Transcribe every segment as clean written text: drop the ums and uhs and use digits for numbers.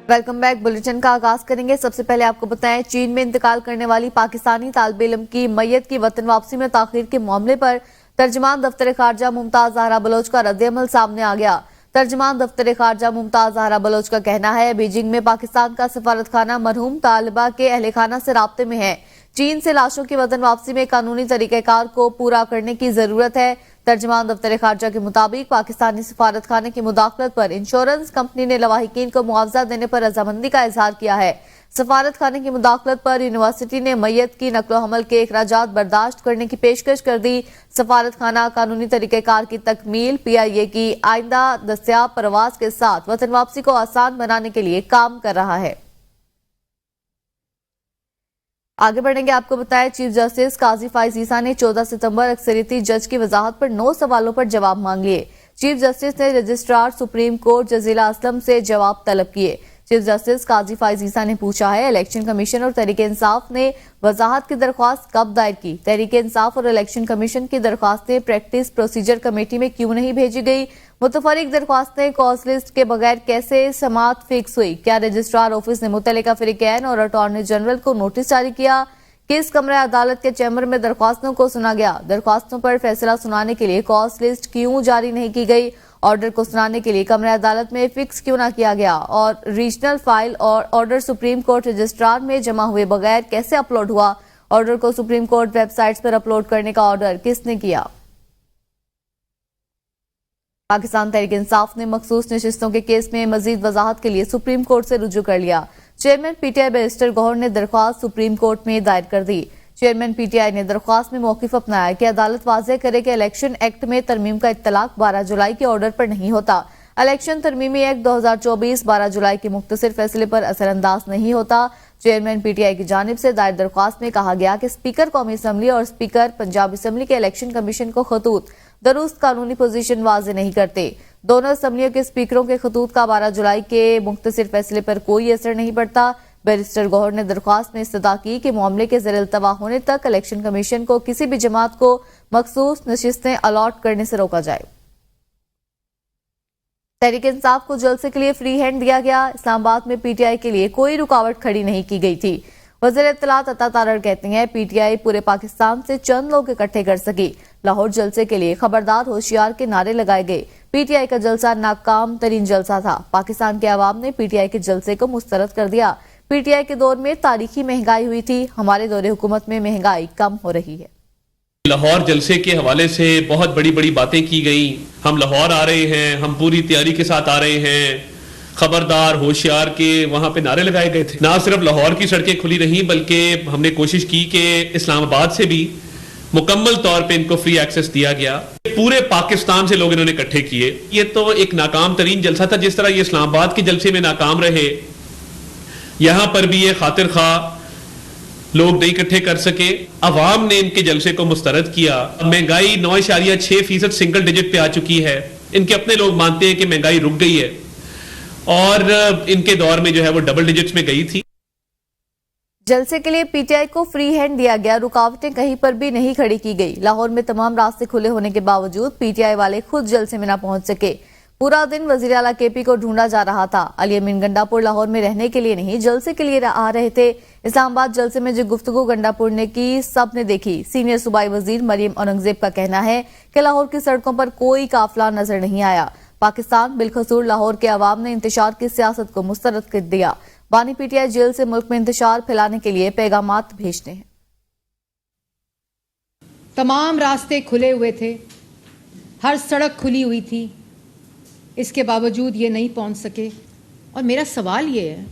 Welcome back. Bulletin کا آغاز کریں گے۔ سب سے پہلے آپ کو بتائیں، چین میں انتقال کرنے والی پاکستانی طالب علم کی میت کی وطن واپسی میں تاخیر کے معاملے پر ترجمان دفتر خارجہ ممتاز زہرا بلوچ کا رد عمل سامنے آ گیا۔ ترجمان دفتر خارجہ ممتاز زہرا بلوچ کا کہنا ہے، بیجنگ میں پاکستان کا سفارت خانہ مرحوم طالبہ کے اہل خانہ سے رابطے میں ہے۔ چین سے لاشوں کی وطن واپسی میں قانونی طریقہ کار کو پورا کرنے کی ضرورت ہے۔ ترجمان دفتر خارجہ کے مطابق پاکستانی سفارت خانے کی مداخلت پر انشورنس کمپنی نے لواحقین کو معاوضہ دینے پر رضامندی کا اظہار کیا ہے۔ سفارت خانے کی مداخلت پر یونیورسٹی نے میت کی نقل و حمل کے اخراجات برداشت کرنے کی پیشکش کر دی۔ سفارت خانہ قانونی طریقہ کار کی تکمیل، PIA کی آئندہ دستیاب پرواز کے ساتھ وطن واپسی کو آسان بنانے کے لیے کام کر رہا ہے۔ آگے بڑھیں گے۔ آپ کو بتائیں، چیف جسٹس قاضی فائز عیسیٰ نے 14 ستمبر اکثریتی جج کی وضاحت پر 9 سوالوں پر جواب مانگ لیے۔ چیف جسٹس نے رجسٹرار سپریم کورٹ جزیلہ اسلم سے جواب طلب کیے۔ چیف جسٹس قاضی فائز عیسیٰ نے پوچھا ہے، الیکشن کمیشن اور تحریک انصاف نے وضاحت کی درخواست کب دائر کی؟ تحریک انصاف اور الیکشن کمیشن کی درخواستیں پریکٹس پروسیجر کمیٹی میں کیوں نہیں بھیجی گئی؟ متفرق درخواستیں کاز لسٹ کے بغیر کیسے سماعت فکس ہوئی؟ کیا رجسٹرار آفس نے متعلقہ فریقین اور اٹارنی جنرل کو نوٹس جاری کیا؟ کس کمرہ عدالت کے چیمبر میں درخواستوں کو سنا گیا؟ درخواستوں پر فیصلہ سنانے کے لیے کاز لسٹ کیوں جاری نہیں کی گئی؟ آرڈر کو سنانے کے لیے کمرہ عدالت میں فکس کیوں نہ کیا گیا؟ اور ریجنل فائل اور آرڈر سپریم کورٹ رجسٹرار میں جمع ہوئے بغیر کیسے اپلوڈ ہوا؟ آرڈر کو سپریم کورٹ ویب سائٹس پر اپلوڈ کرنے کا آرڈر کس نے کیا؟ پاکستان تحریک انصاف نے مخصوص نشستوں کے کیس میں مزید وضاحت کے لیے سپریم کورٹ سے رجوع کر لیا۔ چیئرمین PTI بیرسٹر گوہر نے درخواست سپریم کورٹ میں دائر کر دی۔ چیئرمین PTI نے درخواست میں موقف اپنایا کہ عدالت واضح کرے کہ الیکشن ایکٹ میں ترمیم کا اطلاق 12 جولائی کے آرڈر پر نہیں ہوتا۔ الیکشن ترمیمی ایکٹ 2024 12 جولائی کے مختصر فیصلے پر اثر انداز نہیں ہوتا۔ چیئرمین PTI کی جانب سے دائر درخواست میں کہا گیا کہ اسپیکر قومی اسمبلی اور اسپیکر پنجاب اسمبلی کے الیکشن کمیشن کو خطوط درست قانونی پوزیشن واضح نہیں کرتے۔ دونوں اسمبلیوں کے اسپیکروں کے خطوط کا 12 جولائی کے مختصر فیصلے پر کوئی اثر نہیں پڑتا۔ بیرسٹر گوہر نے درخواست میں استدعا کی کہ معاملے کے زیر التوا ہونے تک الیکشن کمیشن کو کسی بھی جماعت کو مخصوص نشستیں الاٹ کرنے سے روکا جائے۔ تحریک انصاف کو جلسے کے لیے فری ہینڈ دیا گیا۔ اسلام آباد میں PTI کے لیے کوئی رکاوٹ کھڑی نہیں کی گئی تھی۔ وزیر اطلاعات عطا تارڑ کہتے ہیں، PTI پورے پاکستان سے چند لوگ اکٹھے کر سکی۔ لاہور جلسے کے لیے خبردار ہوشیار کے نعرے لگائے گئے۔ PTI کا جلسہ ناکام ترین جلسہ تھا۔ پاکستان کے عوام نے PTI کے جلسے کو مسترد کر دیا۔ PTI کے دور میں تاریخی مہنگائی ہوئی تھی، ہمارے دور حکومت میں مہنگائی کم ہو رہی ہے۔ لاہور جلسے کے حوالے سے بہت بڑی بڑی باتیں کی گئیں۔ ہم لاہور آ رہے ہیں، ہم پوری تیاری کے ساتھ آ رہے ہیں، خبردار ہوشیار کے وہاں پہ نعرے لگائے گئے تھے۔ نہ صرف لاہور کی سڑکیں کھلی رہیں بلکہ ہم نے کوشش کی کہ اسلام آباد سے بھی مکمل طور پہ ان کو فری ایکسس دیا گیا۔ پورے پاکستان سے لوگ انہوں نے اکٹھے کیے۔ یہ تو ایک ناکام ترین جلسہ تھا، جس طرح یہ اسلام آباد کے جلسے میں ناکام رہے، یہاں پر بھی یہ خاطر خواہ لوگ نہیں اکٹھے کر سکے۔ عوام نے ان کے جلسے کو مسترد کیا۔ مہنگائی 9.6% سنگل ڈیجٹ پہ آ چکی ہے۔ ان کے اپنے لوگ مانتے ہیں کہ مہنگائی رک گئی ہے، اور ان کے دور میں جو ہے وہ ڈبل ڈیجٹس میں گئی تھی۔ جلسے کے لیے PTI کو فری ہینڈ دیا گیا، رکاوٹیں کہیں پر بھی نہیں کھڑی کی گئی۔ لاہور میں تمام راستے کھلے ہونے کے باوجود PTI والے خود جلسے میں نہ پہنچ سکے۔ پورا دن وزیر اعلیٰ KP کو ڈھونڈا جا رہا تھا۔ علی امین گنڈاپور لاہور میں رہنے کے لیے نہیں، جلسے کے لیے آ رہے تھے۔ اسلام آباد جلسے میں جو گفتگو گنڈاپور نے کی سب نے دیکھی۔ سینئر صوبائی وزیر مریم اورنگزیب کا کہنا ہے کہ لاہور کی سڑکوں پر کوئی قافلہ نظر نہیں آیا۔ پاکستان بالخصوص لاہور کے عوام نے انتشار کی سیاست کو مسترد کر دیا۔ بانی PTI جیل سے ملک میں انتشار پھیلانے کے لیے پیغامات بھیجتے ہیں۔ تمام راستے کھلے ہوئے تھے، ہر سڑک کھلی ہوئی تھی، اس کے باوجود یہ نہیں پہنچ سکے۔ اور میرا سوال یہ ہے،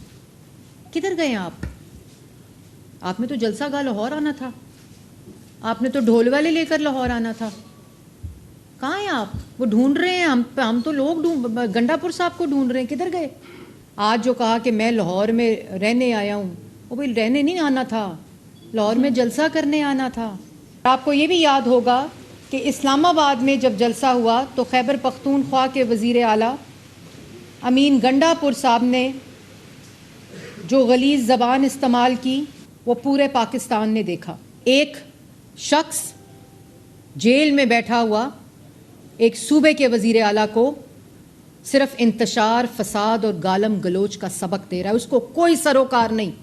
کدھر گئے ہیں آپ؟ آپ نے تو جلسہ گاہ لاہور آنا تھا، آپ نے تو ڈھول والے لے کر لاہور آنا تھا۔ کہاں ہیں آپ؟ وہ ڈھونڈ رہے ہیں، ہم تو لوگ گنڈاپور صاحب کو ڈھونڈ رہے ہیں، کدھر گئے؟ آج جو کہا کہ میں لاہور میں رہنے آیا ہوں، وہ بھی رہنے نہیں آنا تھا، لاہور میں جلسہ کرنے آنا تھا۔ آپ کو یہ بھی یاد ہوگا کہ اسلام آباد میں جب جلسہ ہوا تو خیبر پختونخوا کے وزیر اعلیٰ امین گنڈاپور صاحب نے جو غلیظ زبان استعمال کی وہ پورے پاکستان نے دیکھا۔ ایک شخص جیل میں بیٹھا ہوا ایک صوبے کے وزیر اعلیٰ کو सिर्फ इंतशार, फसाद और गालम गलोच का सबक दे रहा है, उसको कोई सरोकार नहीं।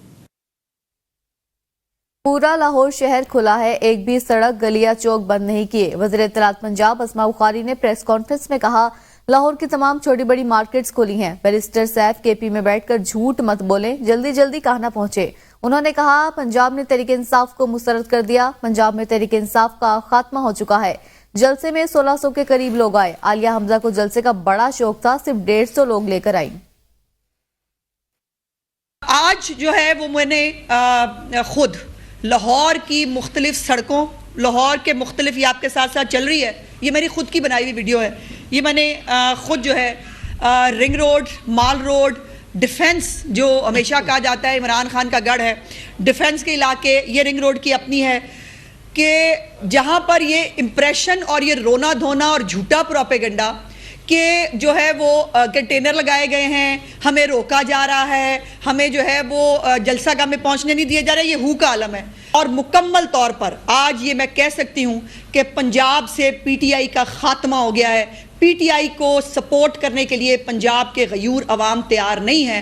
पूरा लाहौर शहर खुला है, एक भी सड़क गलियां चौक बंद नहीं किए। वज़ीर इत्तलात पंजाब अस्मा बुखारी ने प्रेस कॉन्फ्रेंस में कहा, लाहौर की तमाम छोटी बड़ी मार्केट्स खुली हैं। बैरिस्टर सैफ केपी में बैठकर झूठ मत बोलें, जल्दी जल्दी कहाँ ना पहुंचे। उन्होंने कहा, पंजाब ने तहरीक इंसाफ को मुस्तरद कर दिया, पंजाब में तहरीक इंसाफ का खात्मा हो चुका है। जलसे में 1600 के करीब लोग आए। आलिया हमजा को जलसे का बड़ा शौक था, सिर्फ 150 लोग लेकर आई। आज जो है वो मैंने खुद लाहौर की मुख्तलिफ सड़कों, लाहौर के मुख्तलिफ, ये आपके साथ साथ चल रही है, ये मेरी खुद की बनाई हुई वीडियो है, ये मैंने खुद जो है रिंग रोड, माल रोड, डिफेंस जो हमेशा कहा जाता है इमरान खान का गढ़ है, डिफेंस के इलाके, ये रिंग रोड की अपनी है कि जहाँ पर ये इम्प्रेशन और ये रोना धोना और झूठा प्रोपेगेंडा कि जो है वो कंटेनर लगाए गए हैं, हमें रोका जा रहा है, हमें जो है वो जलसा गाह में पहुंचने नहीं दिया जा रहा है, ये हू का आलम है। और मुकम्मल तौर पर आज ये मैं कह सकती हूँ कि पंजाब से पीटीआई का खात्मा हो गया है। पीटीआई को सपोर्ट करने के लिए पंजाब के गयूर अवाम तैयार नहीं है।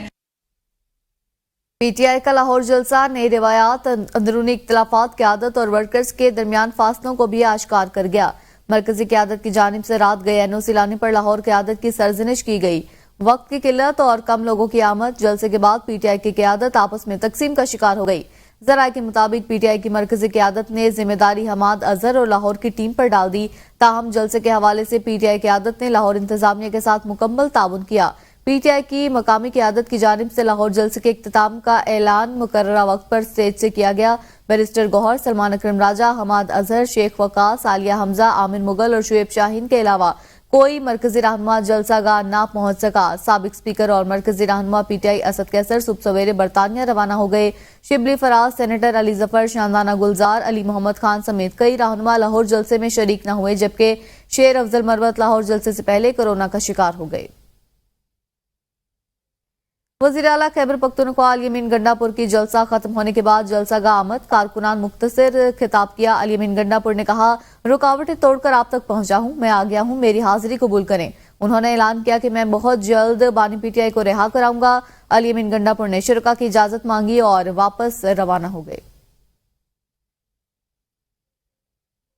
पीटीआई का लाहौर जलसा नई रिवायात, अंदरूनी इख्तिलाफात, क़यादत और वर्कर्स के दरमियान फासलों को भी आश्कार कर गया। मरकजी क़यादत की जानिब से रात गए एनओसी लाने पर लाहौर क़यादत की सरजनिश की गई। वक्त की किल्लत और कम लोगों की आमद, जलसे के बाद पीटीआई की क़यादत आपस में तकसीम का शिकार हो गई। ज़राए के मुताबिक पीटीआई की मरकजी क़यादत ने जिम्मेदारी हमाद अजहर और लाहौर की टीम पर डाल दी। ताहम जलसे के हवाले से पीटीआई क़यादत ने लाहौर इंतजामिया के साथ मुकम्मल ताउन किया। पीटीआई की मकामी क़यादत की जानिब से लाहौर जलसे के इख्तिताम का ऐलान मुकर्ररा वक्त पर स्टेज से किया गया। बैरिस्टर गौहर, सलमान अकरम राजा, हमाद अजहर, शेख वकास, आलिया हमजा, आमिर मुगल और शुएब शाहीन के अलावा कोई मरकजी रहनुमा जलसा गाह ना पहुंच सका। साबिक स्पीकर और मरकजी रहनुमा पीटीआई असद कैसर सुबह सवेरे बरतानिया रवाना हो गए। शिबली फराज, सेनेटर अली जफर, शानदाना गुलजार, अली मोहम्मद खान समेत कई रहनुमा लाहौर जलसे में शरीक न हुए, जबकि शेर अफजल मरवत लाहौर जलसे से पहले कोरोना का शिकार हो गए। वज़ीर आला खैबर पख्तूनख्वा अली अमीन गंडापुर की जलसा खत्म होने के बाद जलसा गाह आमद, कारकुनान मुख्तसर खिताब किया। अली अमीन गंडापुर ने कहा, रुकावटें तोड़कर आप तक पहुंचा हूं, मैं आ गया हूं, मेरी हाजिरी कबूल करें। उन्होंने ऐलान किया कि मैं बहुत जल्द बानी पीटीआई को रिहा कराऊंगा। अली अमीन गंडापुर ने शुरका की इजाजत मांगी और वापस रवाना हो गए।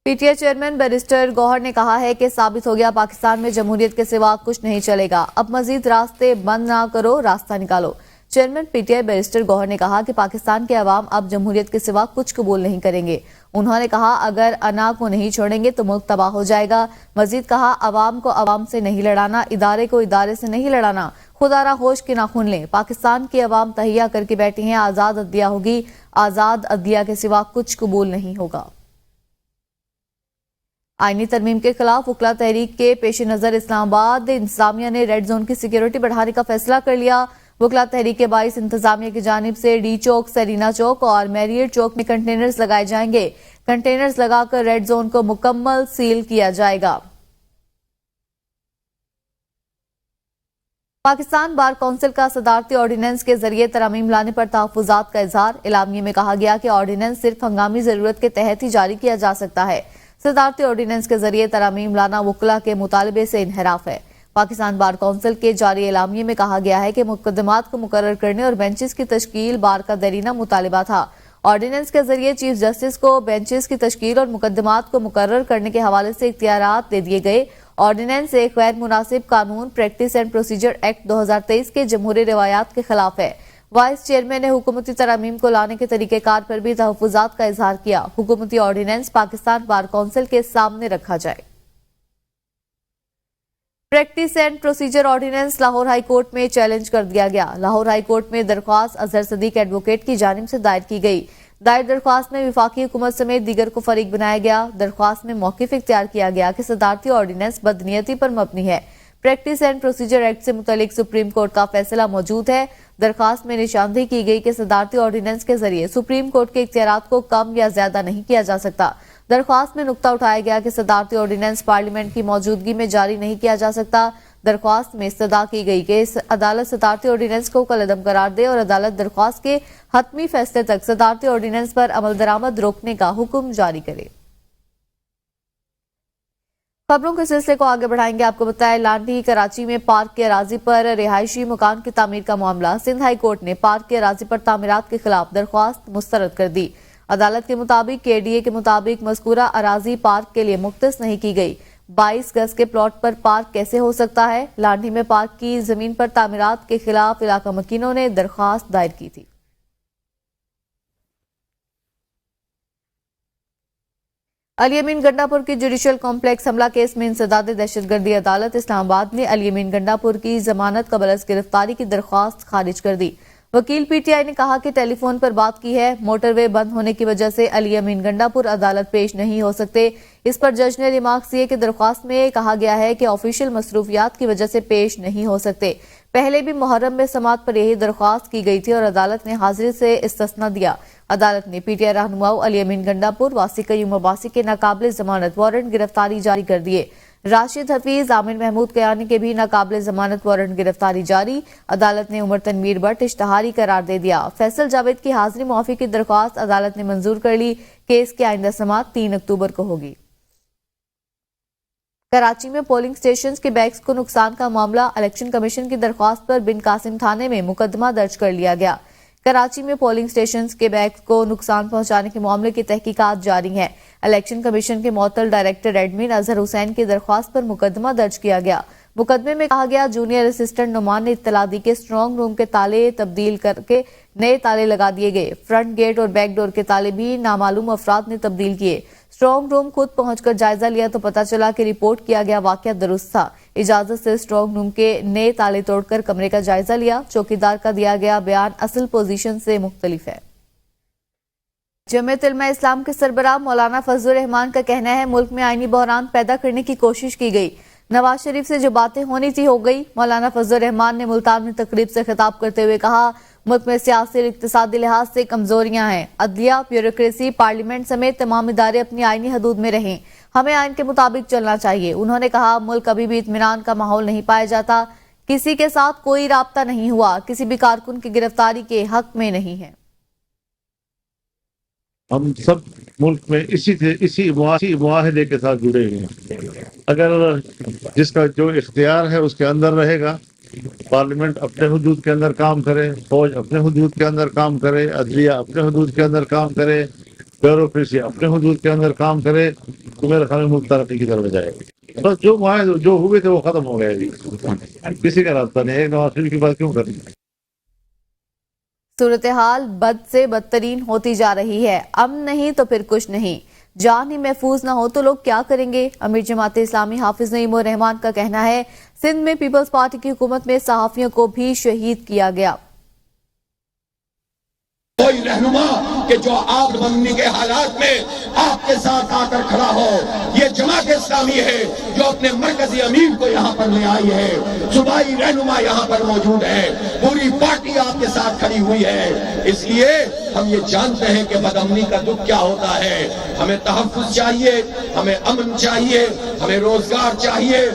पीटीआई चेयरमैन बैरिस्टर गौहर ने कहा है कि साबित हो गया पाकिस्तान में जमहूरियत के सिवा कुछ नहीं चलेगा, अब मजीद रास्ते बंद ना करो, रास्ता निकालो। चेयरमैन पीटीआई बैरिस्टर गौहर ने कहा कि पाकिस्तान के अवाम अब जमहूरियत के सिवा कुछ कबूल नहीं करेंगे। उन्होंने कहा, अगर अना को नहीं छोड़ेंगे तो मुल्क तबाह हो जाएगा। मजीद कहा, अवाम को अवाम से नहीं लड़ाना, इदारे को इदारे से नहीं लड़ाना, खुदारा होश के नाखून लें। पाकिस्तान की अवाम तहिया करके बैठी है, आजाद अदलिया होगी, आजाद अदलिया के सिवा कुछ कबूल नहीं होगा। आईनी तरमीम के खिलाफ वकला तहरीक के पेश नजर इस्लामाबाद इंतजामिया ने रेड जोन की सिक्योरिटी बढ़ाने का फैसला कर लिया। वकला तहरीक के बाईस इंतजामिया की जानिब से डी चौक, सरीना चौक और मैरियट चौक में कंटेनर्स लगाए जाएंगे। कंटेनर्स लगाकर रेड जोन को मुकम्मल सील किया जाएगा। पाकिस्तान बार कौंसिल का सदारती ऑर्डिनेंस के जरिए तरमीम लाने पर तहफ्फुजात का इजहार। इलामिये में कहा गया कि ऑर्डिनेंस सिर्फ हंगामी जरूरत के तहत ही जारी किया जा सकता है। सदारती ऑर्डिनेंस के जरिए तरमीम लाना वकला के मुतालबे से इनहराफ है। पाकिस्तान बार कौंसिल के जारी एलामिये में कहा गया है कि मुकदमात को मुकर्रर करने और बेंचेस की तश्कील बार का देरीना मुतालबा था। ऑर्डिनेंस के जरिए चीफ जस्टिस को बेंचेस की तश्कील और मुकदमात को मुकर्रर करने के हवाले से इख्तियारात दे दिए गए। ऑर्डिनेंस एक गैर मुनासिब कानून प्रैक्टिस एंड प्रोसीजर एक्ट 2023 के जमहूरी रिवायात के खिलाफ है। वाइस चेयरमैन ने हुकूमती तरमीम को लाने के तरीकेकार पर भी तहफ्फुजात का इजहार किया। हुकूमती ऑर्डिनेंस पाकिस्तान बार कौंसिल के सामने रखा जाए। Practice and procedure ordinance Lahore high court में चैलेंज कर दिया गया। लाहौर हाई कोर्ट में दरख्वास्त अजहर सदीक एडवोकेट की जानिब से दायर की गई। दायर दरख्वास्त में विफाकी हुकूमत समेत दीगर को फरीक बनाया गया। दरख्वास्त में मौकिफ इख्तियार किया गया कि सदारती ऑर्डिनेंस बदनीयती पर मबनी है। प्रैक्टिस एंड प्रोसीजर एक्ट से मुतल्लिक सुप्रीम कोर्ट का फैसला मौजूद है। दरख्वास्त में निशानदेही की गई कि सदारती ऑर्डिनेंस के जरिए सुप्रीम कोर्ट के इख्तियारात को कम या ज्यादा नहीं किया जा सकता। दरख्वास्त में नुक्ता उठाया गया कि सदारती ऑर्डिनेंस पार्लियामेंट की मौजूदगी में जारी नहीं किया जा सकता। दरख्वास्त में इस्तदा की गई कि अदालत सदारती ऑर्डिनेंस को कलअदम करार दे और अदालत दरख्वास्त के हतमी फैसले तक सदारती ऑर्डिनेंस पर अमल दरामद रोकने का हुक्म जारी करे। खबरों के सिलसिले को आगे बढ़ाएंगे। आपको बताएं, लांडी कराची में पार्क के अराजी पर रिहायशी मकान की तामीर का मामला। सिंध हाई कोर्ट ने पार्क के अराजी पर तामीरात के खिलाफ दरख्वास्त मुस्तरद कर दी। अदालत के मुताबिक केडीए के मुताबिक मज़कूरा अराजी पार्क के लिए मुख्तस नहीं की गई। 22 गज के प्लॉट पर पार्क कैसे हो सकता है? लांडी में पार्क की जमीन पर तामीरात के खिलाफ इलाका मकीनों ने दरख्वास्त दायर की थी। अली अमीन गंडापुर की जुडिशल कॉम्प्लेक्स हमला केस में इंसदाद दहशतगर्दी अदालत इस्लामाबाद ने अली अमीन गंडापुर की जमानत कबल अज़ गिरफ्तारी की दरख्वास्त खारिज कर दी। वकील पीटीआई ने कहा कि टेलीफोन पर बात की है। मोटरवे बंद होने की वजह से अली अमीन गंडापुर अदालत पेश नहीं हो सकते। इस पर जज ने रिमार्क्स दिए कि दरख्वास्त में कहा गया है कि ऑफिशियल मसरूफियात की वजह से पेश नहीं हो सकते। पहले भी मुहर्रम में समात पर यही दरख्वास्त की गई थी और अदालत ने हाजिरी से इस्तिस्ना दिया। अदालत ने पीटीआई रहनुमाओं अली अमीन गंडापुर, वासी कयूम अब्बासी के नाकाबिल जमानत वारंट गिरफ्तारी जारी कर दिए। राशिद हफीज, आमिर महमूद कयानी के भी नाकाबिल जमानत वारंट गिरफ्तारी जारी। अदालत ने उमर तनवीर भट्ट इश्तहारी करार दे दिया। फैसल जावेद की हाजिरी मुआफी की दरख्वास्त अदालत ने मंजूर कर ली। केस की आइंदा समात 3 अक्टूबर को होगी। कराची में पोलिंग स्टेशंस के बैग्स को नुकसान का मामला। इलेक्शन कमीशन की दरख्वास्त पर बिन कासिम थाने में मुकदमा दर्ज कर लिया गया। कराची में पोलिंग स्टेशंस के बैग्स को नुकसान पहुंचाने के मामले की तहकीकात जारी है। इलेक्शन कमीशन के मुअत्तल डायरेक्टर एडमिन अजहर हुसैन की दरख्वास्त पर मुकदमा दर्ज किया गया। मुकदमे में कहा गया, जूनियर असिस्टेंट नुमान ने इत्तला दी कि स्ट्रांग रूम के ताले तब्दील करके नए ताले लगा दिए गए। फ्रंट गेट और बैक डोर के ताले भी नामालूम अफराद ने तब्दील किए। स्ट्रांग रूम खुद पहुंचकर जायजा लिया तो पता चला कि रिपोर्ट किया गया वाकया दुरुस्त था। इजाजत से स्ट्रांग रूम के नए ताले तोड़कर कमरे का जायजा लिया। चौकीदार का दिया गया बयान असल पोजीशन से मुख्तलिफ है। जमीयत उलमा इस्लाम के सरबराह मौलाना फजलुर रहमान का कहना है, मुल्क में आईनी बहरान पैदा करने की कोशिश की गई। नवाज शरीफ से जो बातें होनी थी हो गई। मौलाना फजलुर रहमान ने मुल्तान में तकरीब से खिताब करते हुए कहा, मुल्क में सियासी और इक्तिसादी लिहाज से कमजोरियां हैं। अदलिया, ब्यूरोक्रेसी, पार्लियामेंट समेत तमाम इदारे अपनी आईनी हदूद में रहें। हमें आइन के मुताबिक चलना चाहिए। उन्होंने कहा, मुल्क अभी भी इत्मीनान का माहौल नहीं पाया जाता। किसी के साथ कोई राब्ता नहीं हुआ। किसी भी कारकुन की गिरफ्तारी के हक में नहीं है। हम सब मुल्क में इसी मुआहदे के साथ जुड़े हुए हैं। अगर जिसका जो इख्तियार है उसके अंदर रहेगा, पार्लियामेंट अपने हुदूद के अंदर काम करे, फौज अपने हुदूद के अंदर काम करे, अदलिया अपने हुदूद के अंदर काम करे, ब्यूरोक्रेसी अपने हुदूद के अंदर काम करे, तो मेरे ख्याल में मुल्क तरक्की की तरफ जाएगा। बस जो मुआहदे जो हुए थे वो खत्म हो गए। किसी का रास्ता नहीं है। नवाज शरीफ की बात क्यों करनी? सूरत हाल बद से बदतरीन होती जा रही है। अमन नहीं तो फिर कुछ नहीं। जान ही महफूज ना हो तो लोग क्या करेंगे? अमीर जमात इस्लामी हाफिज नईम उर रहमान का कहना है, सिंध में पीपल्स पार्टी की हुकूमत में सहाफियों को भी शहीद किया गया। कोई रहनुमा कि जो आप बनने के हालात में आपके साथ आकर खड़ा हो, ये जमात इस्लामी है जो अपने मरकजी अमीर को यहाँ पर ले आई है। सूबाई रहनुमा यहाँ पर मौजूद है। पूरी पार्टी आपके साथ खड़ी हुई है। इसलिए हम ये जानते हैं कि बदअमनी का दुख क्या होता है। हमें तहफ्फुज़ चाहिए, हमें अमन चाहिए, हमें रोजगार चाहिए।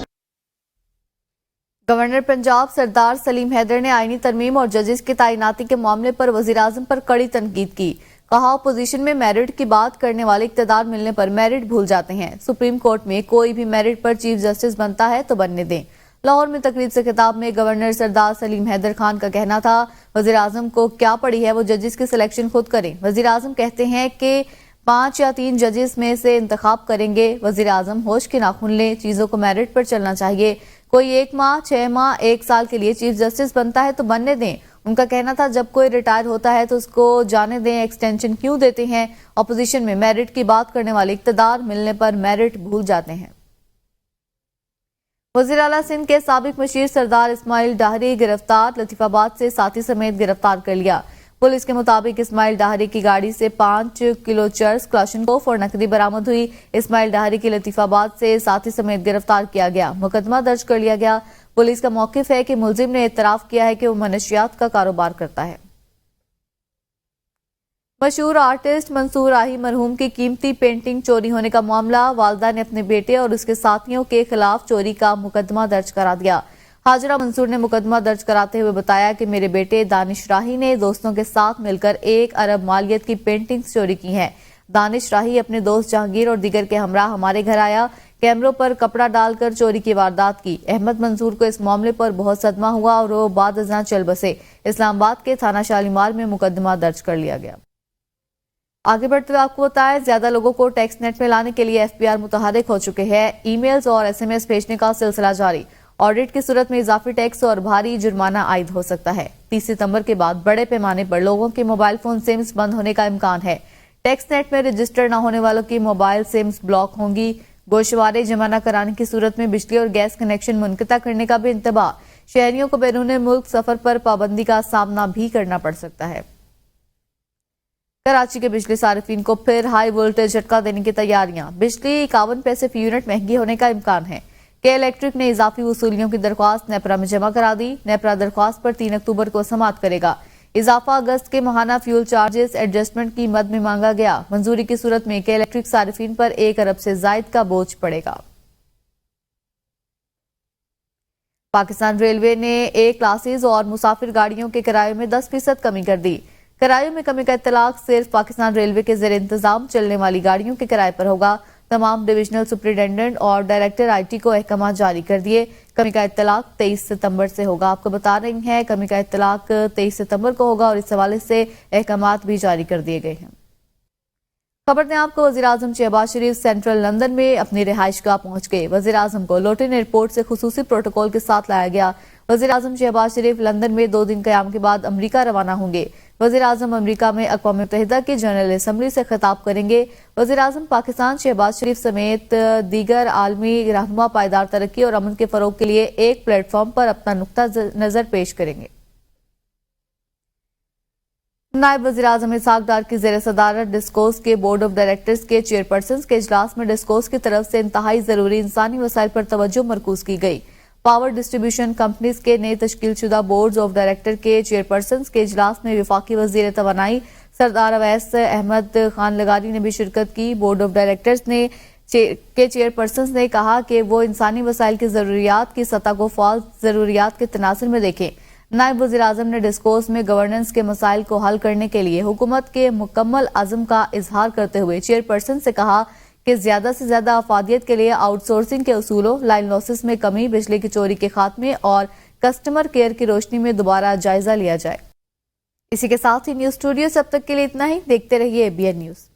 गवर्नर पंजाब सरदार सलीम हैदर ने आईनी तरमीम और जजेस की तैनाती के मामले पर वज़ीर-ए-आज़म पर कड़ी तनकीद की। कहा, अपोजिशन में मेरिट की बात करने वाले इक़्तिदार मिलने पर मेरिट भूल जाते हैं। सुप्रीम कोर्ट में कोई भी मेरिट पर चीफ जस्टिस बनता है तो बनने दें। लाहौर में तकरीब से खिताब में गवर्नर सरदार सलीम हैदर खान का कहना था, वज़ीर-ए-आज़म को क्या पड़ी है, वो जजेस की सिलेक्शन खुद करें। वज़ीर-ए-आज़म कहते हैं कि 5 या 3 जजेस में से इंतखाब करेंगे। वज़ीर-ए-आज़म होश के नाखून लें। चीजों को मेरिट पर चलना चाहिए। कोई 1 माह, 6 माह, 1 साल के लिए चीफ जस्टिस बनता है तो बनने दें। उनका कहना था, जब कोई रिटायर होता है तो उसको जाने दें, एक्सटेंशन क्यों देते हैं? अपोजिशन में मेरिट की बात करने वाले इक़्तिदार मिलने पर मेरिट भूल जाते हैं। वज़ीर आला सिंध के साबिक मशीर सरदार इस्माइल डाहरी गिरफ्तार। लतीफाबाद से साथी समेत गिरफ्तार कर लिया। पुलिस के मुताबिक इस्माइल डाहरी की गाड़ी से 5 किलो चर्स, क्लाशनकोफ और नकदी बरामद हुई। इस्माइल डाहरी की लतीफाबाद से साथी समेत गिरफ्तार किया गया। मुकदमा दर्ज कर लिया गया। पुलिस का मौकिफ है कि मुलजिम ने इतराफ किया है कि वो मनशियात का कारोबार करता है। मशहूर आर्टिस्ट मंसूर आही मरहूम की कीमती पेंटिंग चोरी होने का मामला। वालदा ने अपने बेटे और उसके साथियों के खिलाफ चोरी का मुकदमा दर्ज करा दिया। हाजरा मंसूर ने मुकदमा दर्ज कराते हुए बताया कि मेरे बेटे दानिश राही ने दोस्तों के साथ मिलकर 1 अरब मालियत की पेंटिंग्स चोरी की हैं। दानिश राही अपने दोस्त जहांगीर और दीगर के हमरा हमारे घर आया। कैमरों पर कपड़ा डालकर चोरी की वारदात की। अहमद मंसूर को इस मामले पर बहुत सदमा हुआ और वो बाद अज़ां चल बसे। इस्लामाबाद के थाना शालीमार में मुकदमा दर्ज कर लिया गया। आगे बढ़ते हुए आपको बताएं, ज्यादा लोगों को टैक्स नेट में लाने के लिए एफबीआर मुतहरिक हो चुके हैं। ईमेल्स और एसएमएस भेजने का सिलसिला जारी। ऑडिट की सूरत में इजाफी टैक्स और भारी जुर्माना आयद हो सकता है। 30 सितंबर के बाद बड़े पैमाने पर लोगों के मोबाइल फोन सिम्स बंद होने का इम्कान है। टैक्स नेट में रजिस्टर न होने वालों की मोबाइल सिम्स ब्लॉक होंगी। गोशवारे जमा न कराने की सूरत में बिजली और गैस कनेक्शन मुनक़ता करने का भी इंतबाह। शहरियों को बैरून मुल्क सफर पर पाबंदी का सामना भी करना पड़ सकता है। कराची के बिजली सार्फिन को फिर हाई वोल्टेज झटका देने की तैयारियां। बिजली 51 पैसे फी यूनिट महंगी होने का इम्कान है। के इलेक्ट्रिक ने इजाफी वसूलियों की दरख्वास्त नेपरा में जमा करा दी। नेपरा दरख्वास्त पर 3 अक्टूबर को समाअत करेगा। इजाफा अगस्त के माहाना फ्यूल चार्जेस एडजस्टमेंट की मद में मांगा गया। मंजूरी की सूरत में के इलेक्ट्रिक सार्फिन पर 1 अरब से जायद का बोझ पड़ेगा। पाकिस्तान रेलवे ने ए क्लासेस और मुसाफिर गाड़ियों के किराए में 10% कमी कर दी। किरायों में कमी का इत्तलाक सिर्फ पाकिस्तान रेलवे के ज़ेर इंतजाम चलने वाली गाड़ियों के किराए पर होगा। तमाम डिविजनल सुपरिटेंडेंट और डायरेक्टर आईटी को अहकाम जारी कर दिए। कमी का इत्तलाक 23 सितंबर से होगा। आपको बता रही हैं, कमी का इत्तलाक 23 सितंबर को होगा और इस हवाले से अहकाम भी जारी कर दिए गए हैं। खबर दें आपको, वज़ीर-ए-आज़म शहबाज शरीफ सेंट्रल लंदन में अपनी रिहाइशगाह पहुंच गए। वज़ीर-ए-आज़म को लोटन एयरपोर्ट से खुसूसी प्रोटोकॉल के साथ लाया गया। वज़ीर-ए-आज़म शहबाज शरीफ लंदन में 2 दिन क़याम के बाद अमरीका रवाना होंगे। वज़ीर-ए-आज़म अमरीका में अक़वाम मुत्तहिदा की जनरल असम्बली से खिताब करेंगे। वज़ीर-ए-आज़म पाकिस्तान शहबाज शरीफ समेत दीगर आलमी रहनुमा पायदार तरक्की और अमन के फ़रोग़ के लिए एक प्लेटफॉर्म पर अपना नुक्ता नज़र पेश करेंगे। नायब वज़ीर-ए-आज़म इसहाक़ डार की ज़ेर सदारत डिस्कोस के बोर्ड ऑफ डायरेक्टर्स के चेयरपर्सन के इजलास में डिस्कोस की तरफ से इंतहाई ज़रूरी इंसानी वसाइल पर तवज्जो मरकूज की गई। पावर डिस्ट्रीब्यूशन कंपनीज के नए तश्कील शुदा बोर्ड ऑफ डायरेक्टर के चेयरपर्सन के इजलास में वफाकी वज़ीर तवानाई सरदार अवैस अहमद खान लगारी ने भी शिरकत की। बोर्ड ऑफ डायरेक्टर्स के चेयरपर्सन ने कहा कि वो इंसानी वसाइल की ज़रूरियात की सतह को फ़ाल ज़रूरियात के तनासुर में देखें। नायब वज़ीर-ए-आज़म ने डिस्कोस में गवर्नेंस के मसाइल को हल करने के लिए हुकूमत के मुकम्मल अज़्म का इजहार करते हुए चेयरपर्सन से कहा कि ज्यादा से ज्यादा अफादियत के लिए आउटसोर्सिंग के उसूलों, लाइन लॉसेस में कमी, बिजली की चोरी के खात्मे और कस्टमर केयर की रोशनी में दोबारा जायजा लिया जाए। इसी के साथ ही न्यूज़ स्टूडियो से अब तक के लिए इतना ही। देखते रहिए ABN न्यूज़।